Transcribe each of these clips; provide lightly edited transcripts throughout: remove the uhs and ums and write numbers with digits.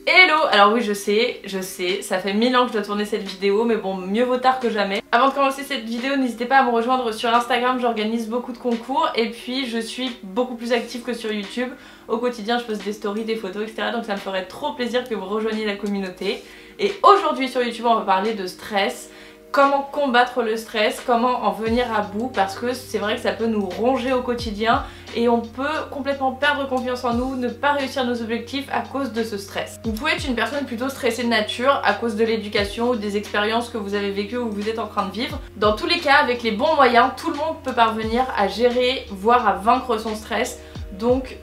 Hello! Alors oui, je sais, ça fait 1000 ans que je dois tourner cette vidéo, mais bon, mieux vaut tard que jamais. Avant de commencer cette vidéo, n'hésitez pas à me rejoindre sur Instagram, j'organise beaucoup de concours et puis je suis beaucoup plus active que sur YouTube. Au quotidien, je poste des stories, des photos, etc. Donc ça me ferait trop plaisir que vous rejoigniez la communauté. Et aujourd'hui sur YouTube, on va parler de stress. Comment combattre le stress, comment en venir à bout, parce que c'est vrai que ça peut nous ronger au quotidien et on peut complètement perdre confiance en nous, ne pas réussir nos objectifs à cause de ce stress. Vous pouvez être une personne plutôt stressée de nature à cause de l'éducation ou des expériences que vous avez vécues ou que vous êtes en train de vivre. Dans tous les cas, avec les bons moyens, tout le monde peut parvenir à gérer, voire à vaincre son stress. Donc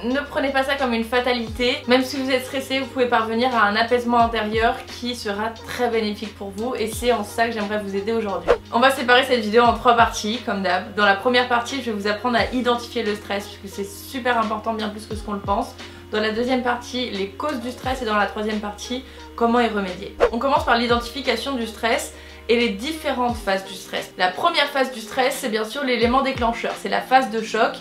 ne prenez pas ça comme une fatalité. Même si vous êtes stressé, vous pouvez parvenir à un apaisement intérieur qui sera très bénéfique pour vous et c'est en ça que j'aimerais vous aider aujourd'hui. On va séparer cette vidéo en 3 parties comme d'hab. Dans la première partie, je vais vous apprendre à identifier le stress puisque c'est super important, bien plus que ce qu'on le pense. Dans la deuxième partie, les causes du stress et dans la troisième partie, comment y remédier. On commence par l'identification du stress et les différentes phases du stress. La première phase du stress, c'est bien sûr l'élément déclencheur, c'est la phase de choc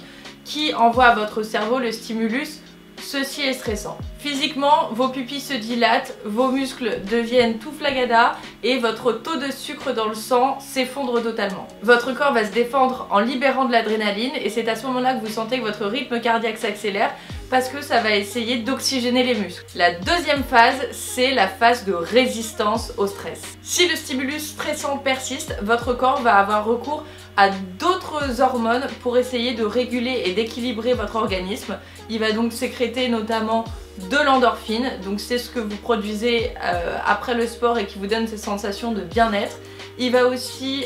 qui envoie à votre cerveau le stimulus « ceci est stressant ». Physiquement, vos pupilles se dilatent, vos muscles deviennent tout flagada et votre taux de sucre dans le sang s'effondre totalement. Votre corps va se défendre en libérant de l'adrénaline et c'est à ce moment-là que vous sentez que votre rythme cardiaque s'accélère parce que ça va essayer d'oxygéner les muscles. La deuxième phase, c'est la phase de résistance au stress. Si le stimulus stressant persiste, votre corps va avoir recours à d'autres hormones pour essayer de réguler et d'équilibrer votre organisme. Il va donc sécréter notamment de l'endorphine, donc c'est ce que vous produisez après le sport et qui vous donne cette sensation de bien-être. Il va aussi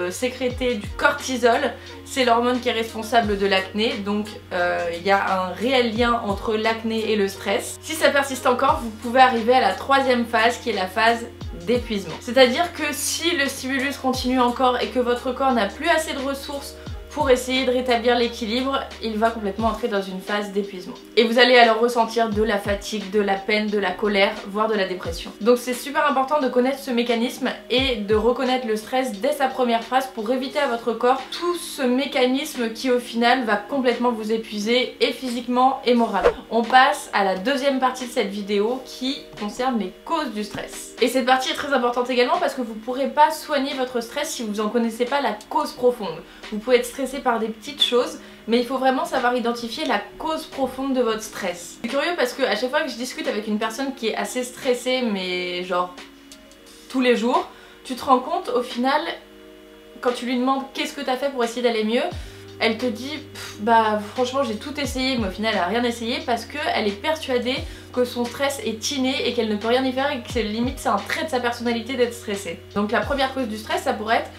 sécréter du cortisol, c'est l'hormone qui est responsable de l'acné, donc il y a un réel lien entre l'acné et le stress. Si ça persiste encore, vous pouvez arriver à la troisième phase qui est la phase d'épuisement. C'est-à-dire que si le stimulus continue encore et que votre corps n'a plus assez de ressources pour essayer de rétablir l'équilibre, il va complètement entrer dans une phase d'épuisement. Et vous allez alors ressentir de la fatigue, de la peine, de la colère, voire de la dépression. Donc c'est super important de connaître ce mécanisme et de reconnaître le stress dès sa première phase pour éviter à votre corps tout ce mécanisme qui au final va complètement vous épuiser et physiquement et moralement. On passe à la deuxième partie de cette vidéo qui concerne les causes du stress. Et cette partie est très importante également parce que vous ne pourrez pas soigner votre stress si vous n'en connaissez pas la cause profonde. Vous pouvez être stressé par des petites choses, mais il faut vraiment savoir identifier la cause profonde de votre stress. C'est curieux parce que à chaque fois que je discute avec une personne qui est assez stressée, mais genre tous les jours, tu te rends compte au final, quand tu lui demandes qu'est-ce que t'as fait pour essayer d'aller mieux, elle te dit bah franchement j'ai tout essayé, mais au final elle a rien essayé parce qu'elle est persuadée que son stress est inné et qu'elle ne peut rien y faire et que limite c'est un trait de sa personnalité d'être stressée. Donc la première cause du stress, ça pourrait être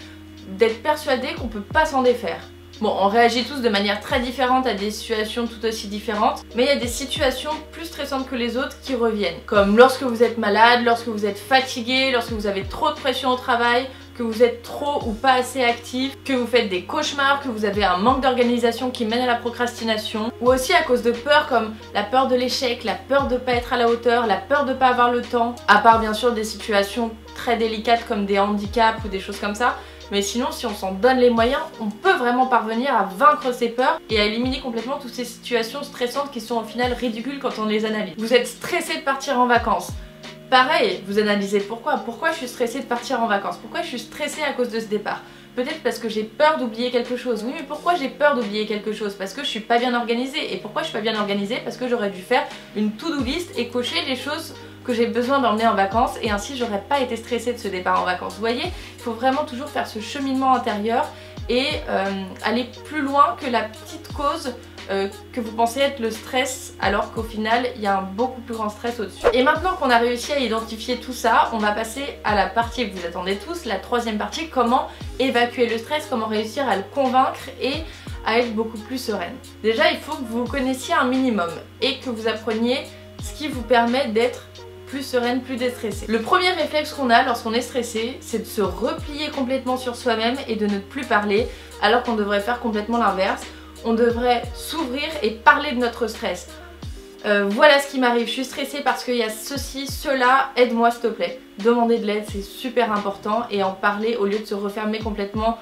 d'être persuadé qu'on peut pas s'en défaire. Bon, on réagit tous de manière très différente à des situations tout aussi différentes, mais il y a des situations plus stressantes que les autres qui reviennent. Comme lorsque vous êtes malade, lorsque vous êtes fatigué, lorsque vous avez trop de pression au travail, que vous êtes trop ou pas assez actif, que vous faites des cauchemars, que vous avez un manque d'organisation qui mène à la procrastination, ou aussi à cause de peurs comme la peur de l'échec, la peur de pas être à la hauteur, la peur de pas avoir le temps, à part bien sûr des situations très délicates comme des handicaps ou des choses comme ça. Mais sinon, si on s'en donne les moyens, on peut vraiment parvenir à vaincre ses peurs et à éliminer complètement toutes ces situations stressantes qui sont au final ridicules quand on les analyse. Vous êtes stressé de partir en vacances. Pareil, vous analysez pourquoi. Pourquoi je suis stressée de partir en vacances? Pourquoi je suis stressée à cause de ce départ? Peut-être parce que j'ai peur d'oublier quelque chose. Oui, mais pourquoi j'ai peur d'oublier quelque chose? Parce que je suis pas bien organisée. Et pourquoi je suis pas bien organisée? Parce que j'aurais dû faire une to-do list et cocher les choses que j'ai besoin d'emmener en vacances et ainsi j'aurais pas été stressée de ce départ en vacances. Vous voyez, il faut vraiment toujours faire ce cheminement intérieur et aller plus loin que la petite cause que vous pensez être le stress alors qu'au final il y a un beaucoup plus grand stress au-dessus. Et maintenant qu'on a réussi à identifier tout ça, on va passer à la partie que vous attendez tous, la troisième partie, comment évacuer le stress, comment réussir à le convaincre et à être beaucoup plus sereine. Déjà il faut que vous connaissiez un minimum et que vous appreniez ce qui vous permet d'être plus sereine, plus déstressée. Le premier réflexe qu'on a lorsqu'on est stressé, c'est de se replier complètement sur soi-même et de ne plus parler, alors qu'on devrait faire complètement l'inverse. On devrait s'ouvrir et parler de notre stress. Voilà ce qui m'arrive, je suis stressée parce qu'il y a ceci, cela, aide-moi s'il te plaît. Demander de l'aide, c'est super important et en parler au lieu de se refermer complètement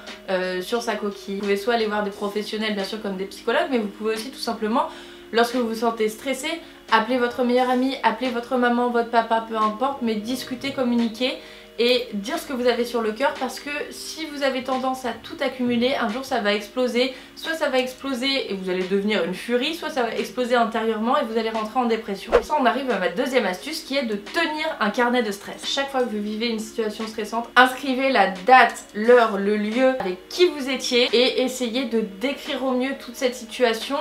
sur sa coquille. Vous pouvez soit aller voir des professionnels bien sûr comme des psychologues, mais vous pouvez aussi tout simplement Lorsque vous vous sentez stressé, appelez votre meilleur ami, appelez votre maman, votre papa, peu importe, mais discutez, communiquez et dire ce que vous avez sur le cœur, parce que si vous avez tendance à tout accumuler, un jour ça va exploser. Soit ça va exploser et vous allez devenir une furie, soit ça va exploser intérieurement et vous allez rentrer en dépression. Et ça, on arrive à ma deuxième astuce qui est de tenir un carnet de stress. Chaque fois que vous vivez une situation stressante, inscrivez la date, l'heure, le lieu avec qui vous étiez et essayez de décrire au mieux toute cette situation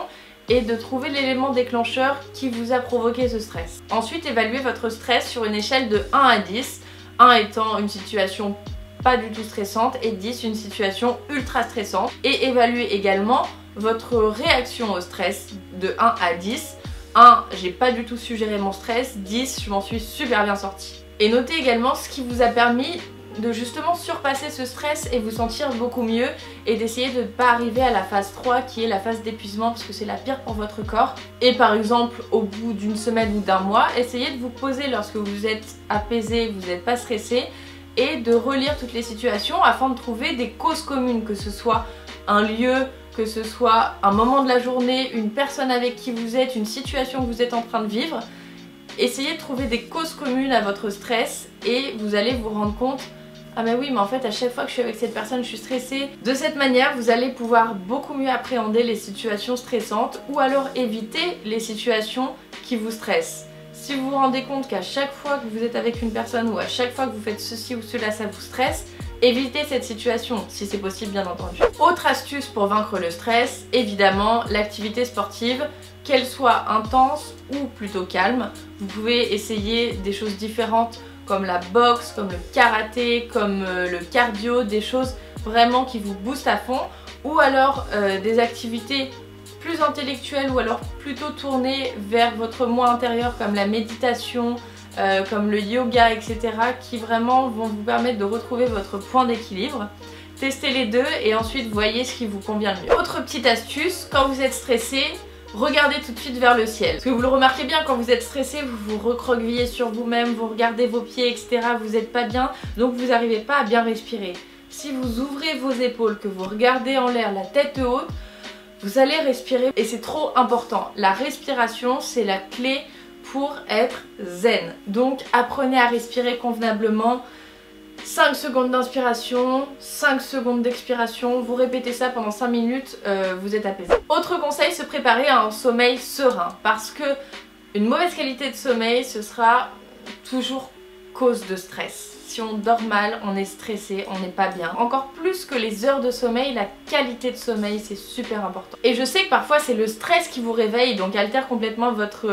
et de trouver l'élément déclencheur qui vous a provoqué ce stress. Ensuite, évaluez votre stress sur une échelle de 1 à 10. 1 étant une situation pas du tout stressante et 10 une situation ultra stressante. Et évaluez également votre réaction au stress de 1 à 10. 1, j'ai pas du tout su gérer mon stress. 10, je m'en suis super bien sortie. Et notez également ce qui vous a permis de justement surpasser ce stress et vous sentir beaucoup mieux, et d'essayer de ne pas arriver à la phase 3 qui est la phase d'épuisement, parce que c'est la pire pour votre corps. Et par exemple au bout d'une semaine ou d'un mois, essayez de vous poser lorsque vous êtes apaisé, vous n'êtes pas stressé, et de relire toutes les situations afin de trouver des causes communes, que ce soit un lieu, que ce soit un moment de la journée, une personne avec qui vous êtes, une situation que vous êtes en train de vivre. Essayez de trouver des causes communes à votre stress et vous allez vous rendre compte: ah mais oui, mais en fait à chaque fois que je suis avec cette personne je suis stressée. De cette manière vous allez pouvoir beaucoup mieux appréhender les situations stressantes, ou alors éviter les situations qui vous stressent. Si vous vous rendez compte qu'à chaque fois que vous êtes avec une personne ou à chaque fois que vous faites ceci ou cela ça vous stresse, évitez cette situation si c'est possible, bien entendu. Autre astuce pour vaincre le stress, évidemment l'activité sportive, qu'elle soit intense ou plutôt calme. Vous pouvez essayer des choses différentes comme la boxe, comme le karaté, comme le cardio, des choses vraiment qui vous boostent à fond, ou alors des activités plus intellectuelles ou alors plutôt tournées vers votre moi intérieur comme la méditation, comme le yoga, etc. qui vraiment vont vous permettre de retrouver votre point d'équilibre. Testez les deux et ensuite voyez ce qui vous convient le mieux. Autre petite astuce, quand vous êtes stressé, regardez tout de suite vers le ciel. Parce que vous le remarquez bien, quand vous êtes stressé, vous vous recroquevillez sur vous-même, vous regardez vos pieds, etc. Vous n'êtes pas bien, donc vous n'arrivez pas à bien respirer. Si vous ouvrez vos épaules, que vous regardez en l'air, la tête haute, vous allez respirer et c'est trop important. La respiration, c'est la clé pour être zen. Donc apprenez à respirer convenablement. 5 secondes d'inspiration, 5 secondes d'expiration, vous répétez ça pendant 5 minutes, vous êtes apaisé. Autre conseil, se préparer à un sommeil serein, parce que une mauvaise qualité de sommeil, ce sera toujours cause de stress. Si on dort mal, on est stressé, on n'est pas bien. Encore plus que les heures de sommeil, la qualité de sommeil, c'est super important. Et je sais que parfois c'est le stress qui vous réveille, donc altère complètement votre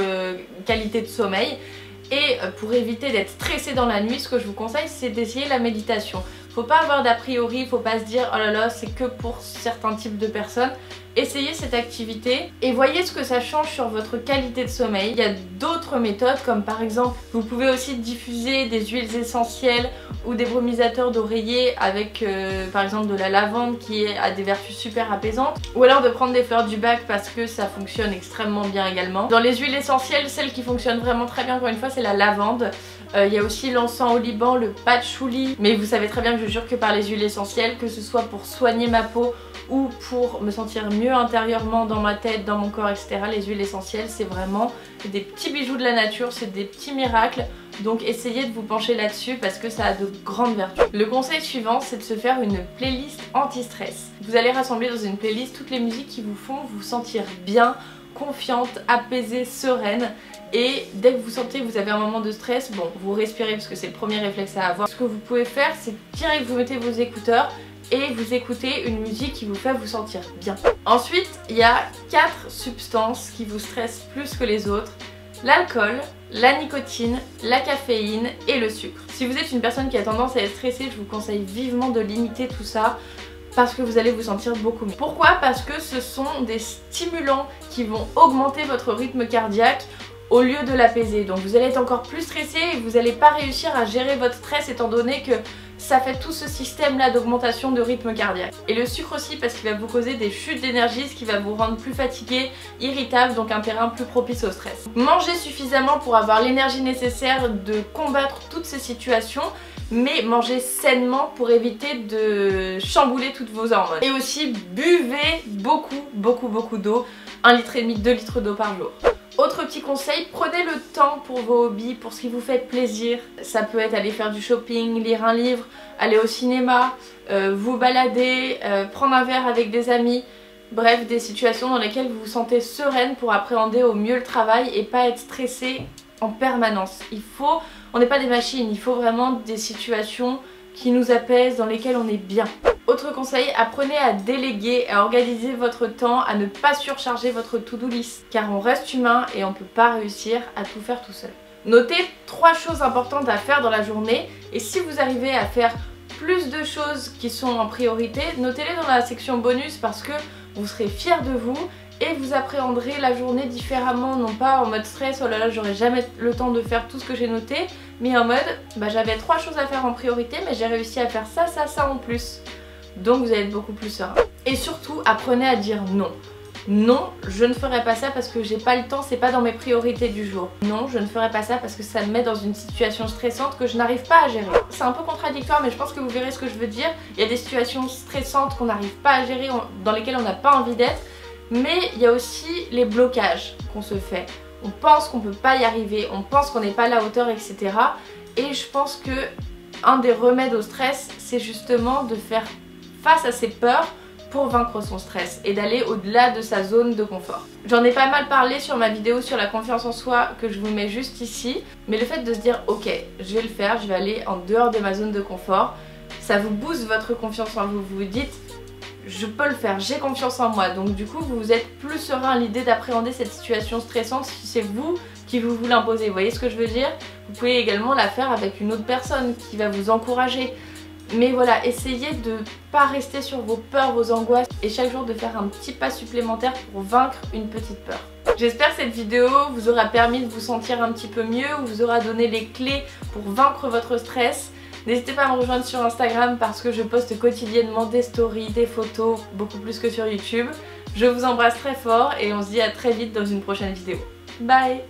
qualité de sommeil. Et pour éviter d'être stressé dans la nuit, ce que je vous conseille, c'est d'essayer la méditation. Faut pas avoir d'a priori, faut pas se dire oh là là c'est que pour certains types de personnes. Essayez cette activité et voyez ce que ça change sur votre qualité de sommeil. Il y a d'autres méthodes, comme par exemple vous pouvez aussi diffuser des huiles essentielles ou des brumisateurs d'oreiller avec par exemple de la lavande qui a des vertus super apaisantes, ou alors de prendre des fleurs du bac parce que ça fonctionne extrêmement bien également. Dans les huiles essentielles, celle qui fonctionne vraiment très bien encore une fois c'est la lavande. Il y a aussi l'encens au Liban, le patchouli, mais vous savez très bien que je jure que par les huiles essentielles, que ce soit pour soigner ma peau ou pour me sentir mieux intérieurement dans ma tête, dans mon corps, etc. Les huiles essentielles, c'est vraiment des petits bijoux de la nature, c'est des petits miracles. Donc essayez de vous pencher là-dessus parce que ça a de grandes vertus. Le conseil suivant, c'est de se faire une playlist anti-stress. Vous allez rassembler dans une playlist toutes les musiques qui vous font vous sentir bien, confiante, apaisée, sereine. Et dès que vous sentez que vous avez un moment de stress, bon, vous respirez parce que c'est le premier réflexe à avoir. Ce que vous pouvez faire, c'est direct vous mettez vos écouteurs et vous écoutez une musique qui vous fait vous sentir bien. Ensuite, il y a 4 substances qui vous stressent plus que les autres: l'alcool, la nicotine, la caféine et le sucre. Si vous êtes une personne qui a tendance à être stressée, je vous conseille vivement de limiter tout ça, parce que vous allez vous sentir beaucoup mieux. Pourquoi? Parce que ce sont des stimulants qui vont augmenter votre rythme cardiaque au lieu de l'apaiser. Donc vous allez être encore plus stressé et vous n'allez pas réussir à gérer votre stress étant donné que ça fait tout ce système là d'augmentation de rythme cardiaque. Et le sucre aussi parce qu'il va vous causer des chutes d'énergie, ce qui va vous rendre plus fatigué, irritable, donc un terrain plus propice au stress. Mangez suffisamment pour avoir l'énergie nécessaire de combattre toutes ces situations, mais mangez sainement pour éviter de chambouler toutes vos hormones. Et aussi buvez beaucoup d'eau. 1,5 litre, 2 litres d'eau par jour. Autre petit conseil, prenez le temps pour vos hobbies, pour ce qui vous fait plaisir. Ça peut être aller faire du shopping, lire un livre, aller au cinéma, vous balader, prendre un verre avec des amis. Bref, des situations dans lesquelles vous vous sentez sereine pour appréhender au mieux le travail et pas être stressée en permanence. On n'est pas des machines, il faut vraiment des situations qui nous apaisent, dans lesquelles on est bien. Autre conseil, apprenez à déléguer, à organiser votre temps, à ne pas surcharger votre to-do list. Car on reste humain et on ne peut pas réussir à tout faire tout seul. Notez 3 choses importantes à faire dans la journée et si vous arrivez à faire plus de choses qui sont en priorité, notez-les dans la section bonus parce que vous serez fiers de vous et vous appréhenderez la journée différemment, non pas en mode stress, oh là là j'aurai jamais le temps de faire tout ce que j'ai noté, mais en mode j'avais 3 choses à faire en priorité mais j'ai réussi à faire ça, ça, ça en plus. Donc vous allez être beaucoup plus serein. Et surtout apprenez à dire non. Non, je ne ferai pas ça parce que j'ai pas le temps, c'est pas dans mes priorités du jour. Non, je ne ferai pas ça parce que ça me met dans une situation stressante que je n'arrive pas à gérer. C'est un peu contradictoire mais je pense que vous verrez ce que je veux dire. Il y a des situations stressantes qu'on n'arrive pas à gérer, dans lesquelles on n'a pas envie d'être. Mais il y a aussi les blocages qu'on se fait. On pense qu'on peut pas y arriver, on pense qu'on n'est pas à la hauteur, etc. Et je pense que un des remèdes au stress, c'est justement de faire face à ses peurs pour vaincre son stress et d'aller au-delà de sa zone de confort. J'en ai pas mal parlé sur ma vidéo sur la confiance en soi que je vous mets juste ici, mais le fait de se dire ok, je vais le faire, je vais aller en dehors de ma zone de confort, ça vous booste votre confiance en vous, vous vous dites je peux le faire, j'ai confiance en moi, donc du coup vous êtes plus serein à l'idée d'appréhender cette situation stressante si c'est vous qui vous l'imposez, vous voyez ce que je veux dire? Vous pouvez également la faire avec une autre personne qui va vous encourager. Mais voilà, essayez de ne pas rester sur vos peurs, vos angoisses et chaque jour de faire un petit pas supplémentaire pour vaincre une petite peur. J'espère que cette vidéo vous aura permis de vous sentir un petit peu mieux ou vous aura donné les clés pour vaincre votre stress. N'hésitez pas à me rejoindre sur Instagram parce que je poste quotidiennement des stories, des photos, beaucoup plus que sur YouTube. Je vous embrasse très fort et on se dit à très vite dans une prochaine vidéo. Bye!